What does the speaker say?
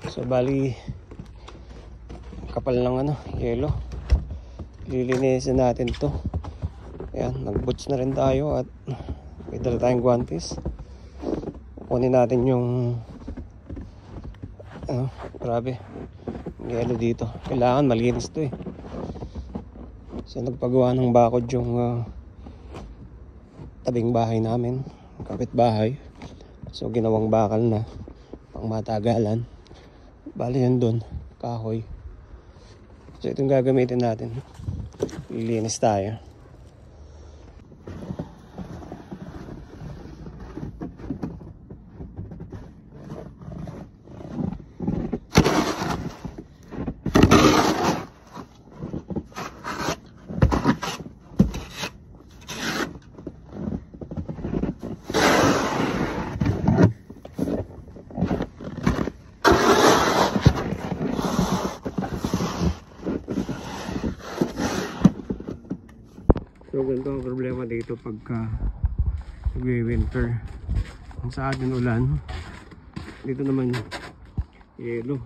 So bali kapal ng yelo. Lilinisin natin to. Ayan, nag-boots na rin tayo at may dala tayong guantes. Kunin natin yung grabe yelo dito. Kailangan malinis to So nagpagawa ng bakod yung tabing bahay namin, kapitbahay. So ginawang bakal na pang matagalan. Bali yan dun, kahoy. So itong gagamitin natin. Lilinis tayo. So ganito ang problema dito pagka nagwi-winter. Kung sa atin ulan, dito naman yelo.